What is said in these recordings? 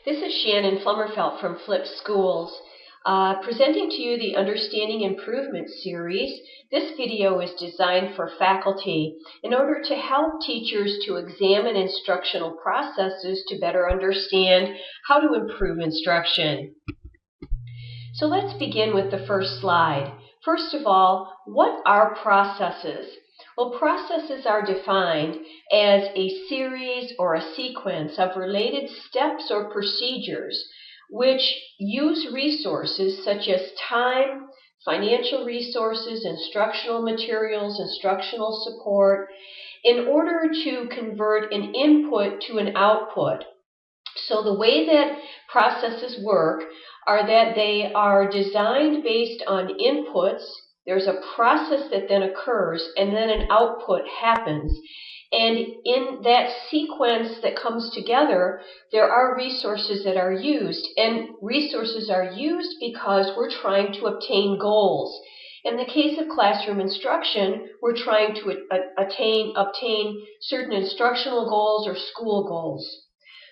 This is Shannon Flummerfelt from FlippedSchools, presenting to you the Understanding Improvement series. This video is designed for faculty in order to help teachers to examine instructional processes to better understand how to improve instruction. So let's begin with the first slide. First of all, what are processes? Well, processes are defined as a series or a sequence of related steps or procedures which use resources such as time, financial resources, instructional materials, instructional support, in order to convert an input to an output. So the way that processes work are that they are designed based on inputs. There's a process that then occurs, and then an output happens. And in that sequence that comes together, there are resources that are used. And resources are used because we're trying to obtain goals. In the case of classroom instruction, we're trying to obtain certain instructional goals or school goals.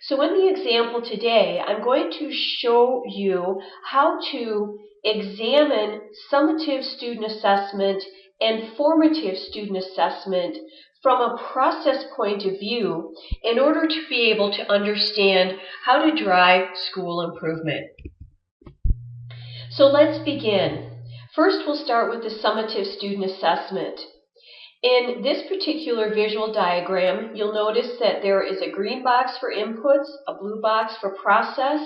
So in the example today, I'm going to show you how to examine summative student assessment and formative student assessment from a process point of view in order to be able to understand how to drive school improvement. So let's begin. First, we'll start with the summative student assessment. In this particular visual diagram, you'll notice that there is a green box for inputs, a blue box for process,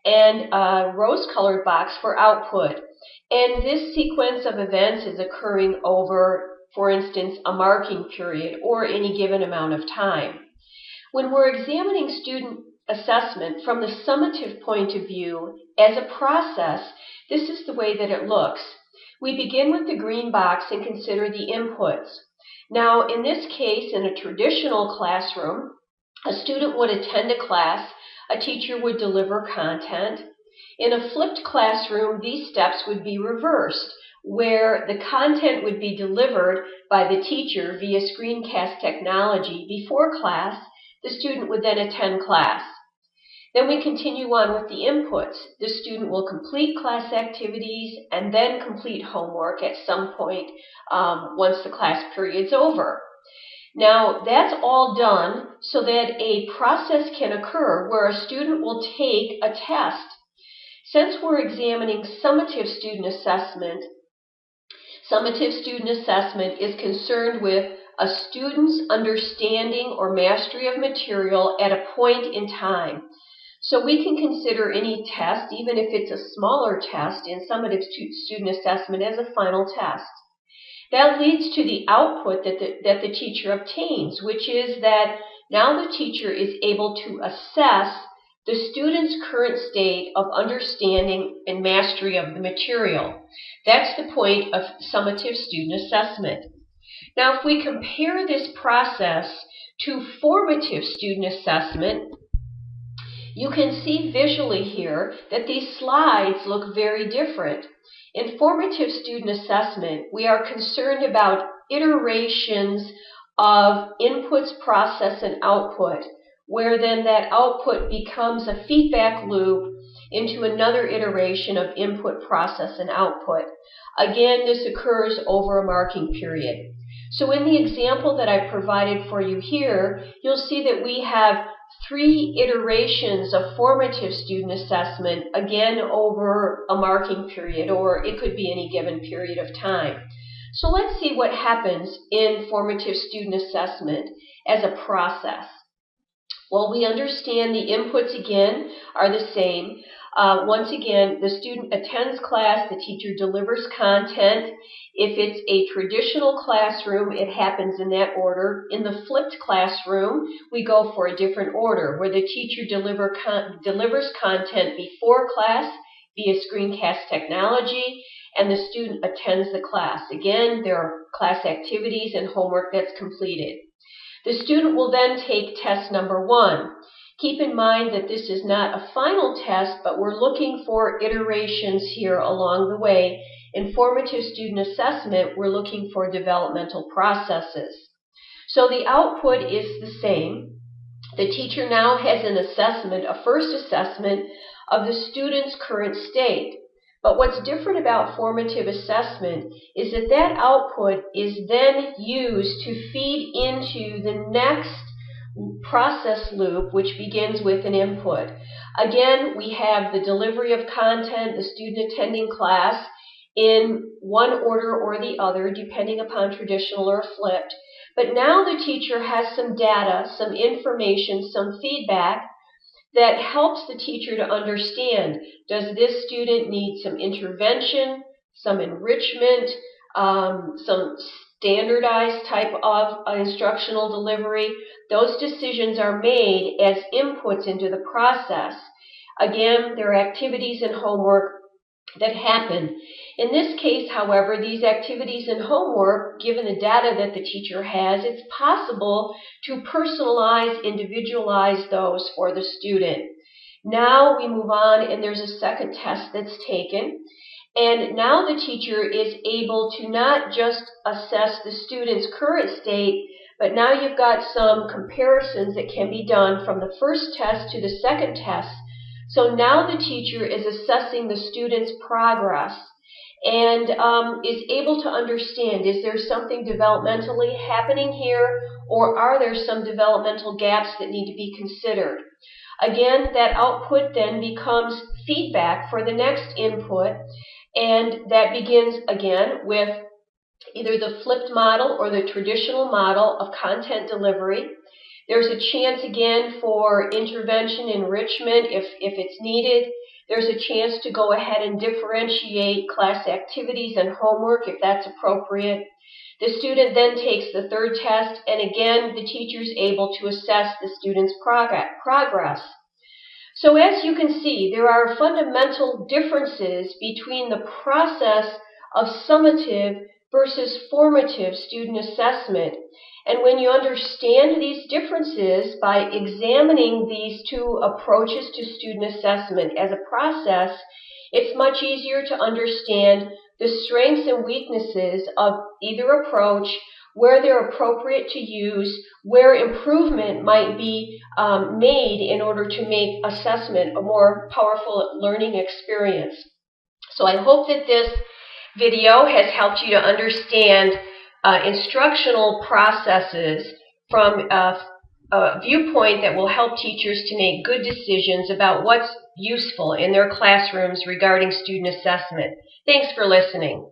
and a rose-colored box for output. And this sequence of events is occurring over, for instance, a marking period or any given amount of time. When we're examining student assessment from the summative point of view as a process, this is the way that it looks. We begin with the green box and consider the inputs. Now, in this case, in a traditional classroom, a student would attend a class, a teacher would deliver content. In a flipped classroom, these steps would be reversed, where the content would be delivered by the teacher via screencast technology before class. The student would then attend class. Then we continue on with the inputs. The student will complete class activities and then complete homework at some point once the class period's over. Now, that's all done so that a process can occur where a student will take a test. Since we're examining summative student assessment is concerned with a student's understanding or mastery of material at a point in time. So we can consider any test, even if it's a smaller test in summative student assessment, as a final test. That leads to the output that the teacher obtains, which is that now the teacher is able to assess the student's current state of understanding and mastery of the material. That's the point of summative student assessment. Now, if we compare this process to formative student assessment, you can see visually here that these slides look very different. In formative student assessment, we are concerned about iterations of inputs, process, and output, where then that output becomes a feedback loop into another iteration of input, process, and output. Again, this occurs over a marking period. So in the example that I provided for you here, you'll see that we have 3 iterations of formative student assessment, again over a marking period, or it could be any given period of time. So let's see what happens in formative student assessment as a process. Well, we understand the inputs again are the same. Once again, the student attends class, the teacher delivers content. If it's a traditional classroom, it happens in that order. In the flipped classroom, we go for a different order, where the teacher delivers content before class via screencast technology, and the student attends the class. Again, there are class activities and homework that's completed. The student will then take test number 1. Keep in mind that this is not a final test, but we're looking for iterations here along the way. In formative student assessment, we're looking for developmental processes. So the output is the same. The teacher now has an assessment, a first assessment of the student's current state. But what's different about formative assessment is that that output is then used to feed into the next process loop, which begins with an input. Again, we have the delivery of content, the student attending class in one order or the other, depending upon traditional or flipped. But now the teacher has some data, some information, some feedback that helps the teacher to understand, does this student need some intervention, some enrichment, some standardized type of instructional delivery? Those decisions are made as inputs into the process. Again, there are activities and homework that happen. In this case, however, these activities and homework, given the data that the teacher has, it's possible to personalize, individualize those for the student. Now we move on and there's a second test that's taken. And now the teacher is able to not just assess the student's current state, but now you've got some comparisons that can be done from the first test to the second test. So now the teacher is assessing the student's progress and is able to understand, is there something developmentally happening here, or are there some developmental gaps that need to be considered? Again, that output then becomes feedback for the next input, and that begins again with either the flipped model or the traditional model of content delivery. There's a chance again for intervention, enrichment if it's needed. There's a chance to go ahead and differentiate class activities and homework if that's appropriate. The student then takes the third test, and again, the teacher's able to assess the student's progress. So as you can see, there are fundamental differences between the process of summative versus formative student assessment. And when you understand these differences by examining these two approaches to student assessment as a process, it's much easier to understand the strengths and weaknesses of either approach, where they're appropriate to use, where improvement might be made in order to make assessment a more powerful learning experience. So I hope that this video has helped you to understand instructional processes from a viewpoint that will help teachers to make good decisions about what's useful in their classrooms regarding student assessment. Thanks for listening.